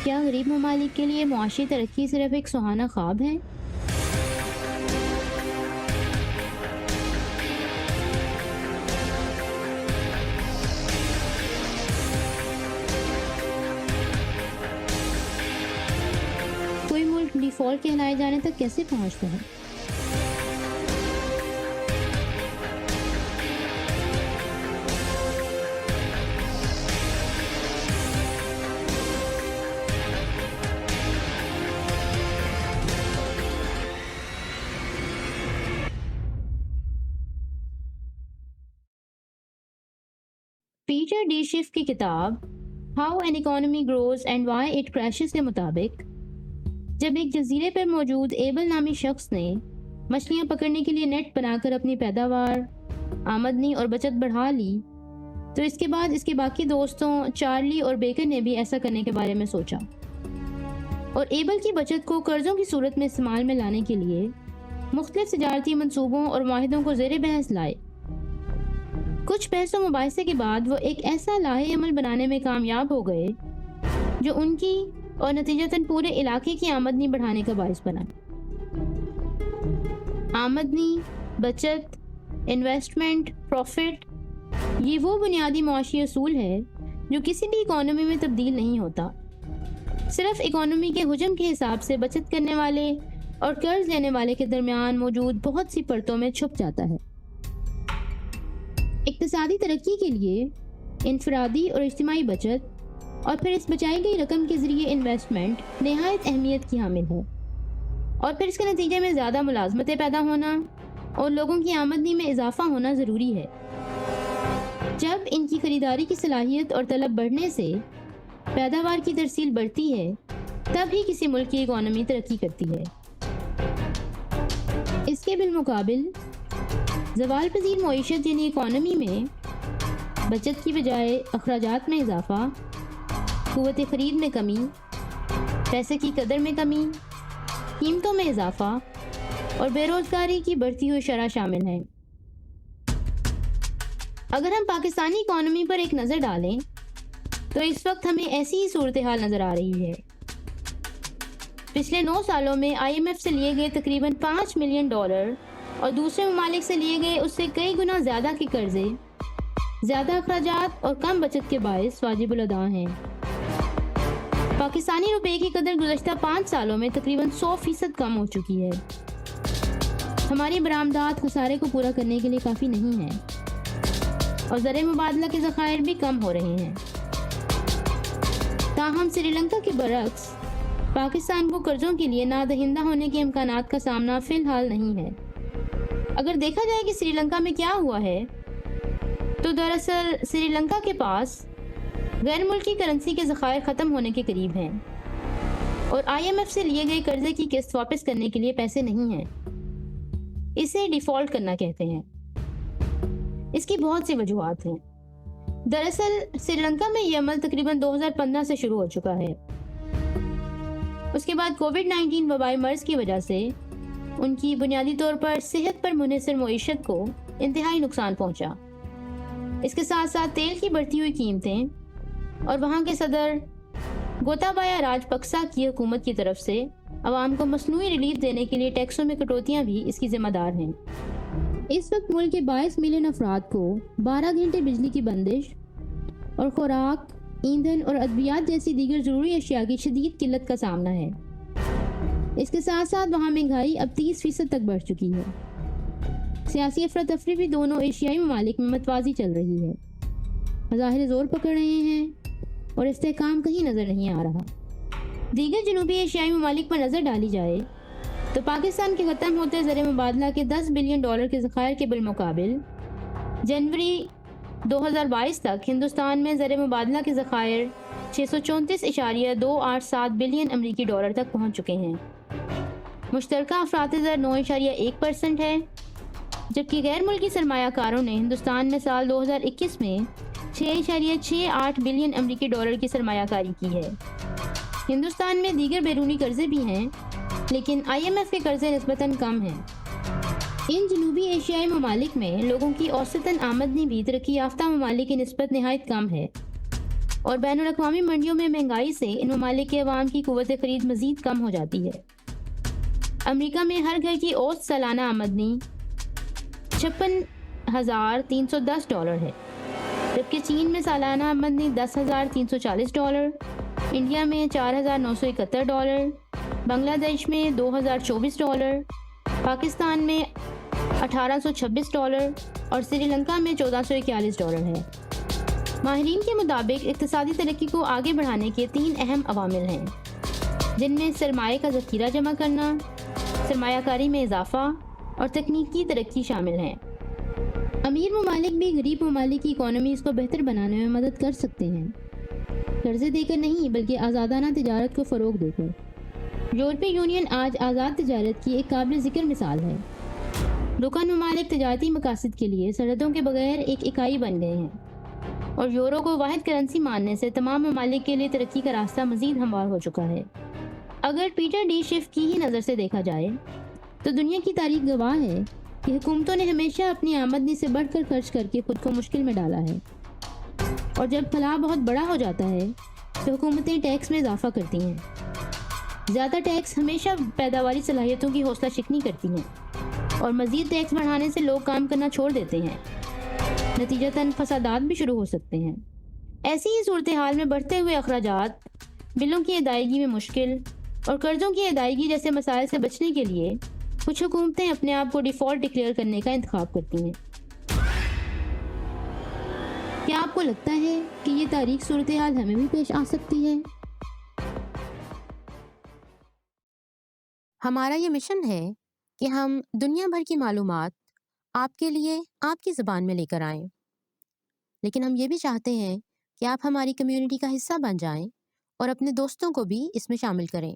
کیا غریب ممالک کے لیے معاشی ترقی صرف ایک سہانا خواب ہے؟ کوئی ملک ڈیفالٹ کہلائے جانے تک کیسے پہنچتا ہے؟ پیٹر ڈی شیف کی کتاب how an economy grows and why it crashes کے مطابق جب ایک جزیرے پر موجود ایبل نامی شخص نے مچھلیاں پکڑنے کے لیے نیٹ بنا کر اپنی پیداوار، آمدنی اور بچت بڑھا لی، تو اس کے بعد اس کے باقی دوستوں چارلی اور بیکر نے بھی ایسا کرنے کے بارے میں سوچا اور ایبل کی بچت کو قرضوں کی صورت میں استعمال میں لانے کے لیے مختلف تجارتی منصوبوں اور معاہدوں کو زیر بحث لائے۔ کچھ بحث و مباحثے کے بعد وہ ایک ایسا لاہے عمل بنانے میں کامیاب ہو گئے جو ان کی اور نتیجتاً پورے علاقے کی آمدنی بڑھانے کا باعث بنا۔ آمدنی، بچت، انویسٹمنٹ، پروفٹ، یہ وہ بنیادی معاشی اصول ہے جو کسی بھی اکانومی میں تبدیل نہیں ہوتا، صرف اکانومی کے حجم کے حساب سے بچت کرنے والے اور قرض لینے والے کے درمیان موجود بہت سی پرتوں میں چھپ جاتا ہے۔ اقتصادی ترقی کے لیے انفرادی اور اجتماعی بچت اور پھر اس بچائی گئی رقم کے ذریعے انویسٹمنٹ نہایت اہمیت کی حامل ہے، اور پھر اس کے نتیجے میں زیادہ ملازمتیں پیدا ہونا اور لوگوں کی آمدنی میں اضافہ ہونا ضروری ہے۔ جب ان کی خریداری کی صلاحیت اور طلب بڑھنے سے پیداوار کی ترسیل بڑھتی ہے، تب ہی کسی ملک کی اکانومی ترقی کرتی ہے۔ اس کے بالمقابل زوال پذیر معیشت یعنی اکانومی میں بچت کی بجائے اخراجات میں اضافہ، قوت خرید میں کمی، پیسے کی قدر میں کمی، قیمتوں میں اضافہ اور بے روزگاری کی بڑھتی ہوئی شرح شامل ہیں۔ اگر ہم پاکستانی اکانومی پر ایک نظر ڈالیں تو اس وقت ہمیں ایسی ہی صورتحال نظر آ رہی ہے۔ پچھلے 9 سالوں میں IMF سے لیے گئے تقریباً $5 ملین اور دوسرے ممالک سے لیے گئے اس سے کئی گنا زیادہ کے قرضے زیادہ اخراجات اور کم بچت کے باعث واجب الادا ہیں۔ پاکستانی روپے کی قدر گزشتہ 5 سالوں میں تقریباً 100% کم ہو چکی ہے۔ ہماری برآمدات خسارے کو پورا کرنے کے لیے کافی نہیں ہیں اور زر مبادلہ کے ذخائر بھی کم ہو رہے ہیں۔ تاہم سری لنکا کے برعکس پاکستان کو قرضوں کے لیے نادہندہ ہونے کے امکانات کا سامنا فی الحال نہیں ہے۔ اگر دیکھا جائے کہ سری لنکا میں کیا ہوا ہے تو دراصل سری لنکا کے پاس غیر ملکی کرنسی کے ذخائر ختم ہونے کے قریب ہیں اور IMF سے لیے گئے قرضے کی قسط واپس کرنے کے لیے پیسے نہیں ہیں۔ اسے ڈیفالٹ کرنا کہتے ہیں۔ اس کی بہت سی وجوہات ہیں۔ دراصل سری لنکا میں یہ عمل تقریباً 2015 سے شروع ہو چکا ہے۔ اس کے بعد کووڈ-19 وبائی مرض کی وجہ سے ان کی بنیادی طور پر صحت پر منحصر معیشت کو انتہائی نقصان پہنچا۔ اس کے ساتھ ساتھ تیل کی بڑھتی ہوئی قیمتیں اور وہاں کے صدر گوتابایا راجپکسا کی حکومت کی طرف سے عوام کو مصنوعی ریلیف دینے کے لیے ٹیکسوں میں کٹوتیاں بھی اس کی ذمہ دار ہیں۔ اس وقت ملک کے 22 ملین افراد کو 12 گھنٹے بجلی کی بندش اور خوراک، ایندھن اور ادویات جیسی دیگر ضروری اشیاء کی شدید قلت کا سامنا ہے۔ اس کے ساتھ ساتھ وہاں مہنگائی اب 30% تک بڑھ چکی ہے۔ سیاسی افراتفری بھی دونوں ایشیائی ممالک میں متوازی چل رہی ہے۔ مظاہرے زور پکڑ رہے ہیں اور استحکام کہیں نظر نہیں آ رہا۔ دیگر جنوبی ایشیائی ممالک پر نظر ڈالی جائے تو پاکستان کے ختم ہوتے زر مبادلہ کے $10 بلین کے ذخائر کے بالمقابل جنوری 2022 تک ہندوستان میں زر مبادلہ کے ذخائر 634.287 بلین امریکی ڈالر تک پہنچ چکے ہیں۔ مشترکہ افراط زر 9.1% ہے، جبکہ غیر ملکی سرمایہ کاروں نے ہندوستان میں سال 2021 میں 6.68 بلین امریکی ڈالر کی سرمایہ کاری کی ہے۔ ہندوستان میں دیگر بیرونی قرضے بھی ہیں، لیکن IMF کے قرضے نسبتاً کم ہیں۔ ان جنوبی ایشیائی ممالک میں لوگوں کی اوسطاً آمدنی بھی ترقی یافتہ ممالک کی نسبت نہایت کم ہے اور بین الاقوامی منڈیوں میں مہنگائی سے ان ممالک کے عوام کی قوت خرید مزید کم ہو جاتی ہے۔ امریکہ میں ہر گھر کی اوسط سالانہ آمدنی $56,310 ہے، جبکہ چین میں سالانہ آمدنی $10,340، انڈیا میں $4,971، بنگلہ دیش میں $2,024، پاکستان میں $1,826 اور سری لنکا میں $1,441 ہے۔ ماہرین کے مطابق اقتصادی ترقی کو آگے بڑھانے کے 3 اہم عوامل ہیں، جن میں سرمایہ کا ذخیرہ جمع کرنا، سرمایہ کاری میں اضافہ اور تکنیکی ترقی شامل ہیں۔ امیر ممالک بھی غریب ممالک کی اکانومیز کو بہتر بنانے میں مدد کر سکتے ہیں، قرضے دے کر نہیں بلکہ آزادانہ تجارت کو فروغ دے کر۔ یورپی یونین آج آزاد تجارت کی ایک قابل ذکر مثال ہے۔ رکن ممالک تجارتی مقاصد کے لیے سرحدوں کے بغیر ایک اکائی بن گئے ہیں، اور یورو کو واحد کرنسی ماننے سے تمام ممالک کے لیے ترقی کا راستہ مزید ہموار ہو چکا ہے۔ اگر پیٹر ڈی شف کی ہی نظر سے دیکھا جائے تو دنیا کی تاریخ گواہ ہے کہ حکومتوں نے ہمیشہ اپنی آمدنی سے بڑھ کر خرچ کر کے خود کو مشکل میں ڈالا ہے، اور جب خلا بہت بڑا ہو جاتا ہے تو حکومتیں ٹیکس میں اضافہ کرتی ہیں۔ زیادہ ٹیکس ہمیشہ پیداواری صلاحیتوں کی حوصلہ شکنی کرتی ہیں، اور مزید ٹیکس بڑھانے سے لوگ کام کرنا چھوڑ دیتے ہیں، نتیجتاً فسادات بھی شروع ہو سکتے ہیں۔ ایسی ہی صورتحال میں بڑھتے ہوئے اخراجات، بلوں کی ادائیگی میں مشکل اور قرضوں کی ادائیگی جیسے مسائل سے بچنے کے لیے کچھ حکومتیں اپنے آپ کو ڈیفالٹ ڈکلیئر کرنے کا انتخاب کرتی ہیں۔ کیا آپ کو لگتا ہے کہ یہ تاریخ صورتحال ہمیں بھی پیش آ سکتی ہے؟ ہمارا یہ مشن ہے کہ ہم دنیا بھر کی معلومات آپ کے لیے آپ کی زبان میں لے کر آئیں، لیکن ہم یہ بھی چاہتے ہیں کہ آپ ہماری کمیونٹی کا حصہ بن جائیں اور اپنے دوستوں کو بھی اس میں شامل کریں۔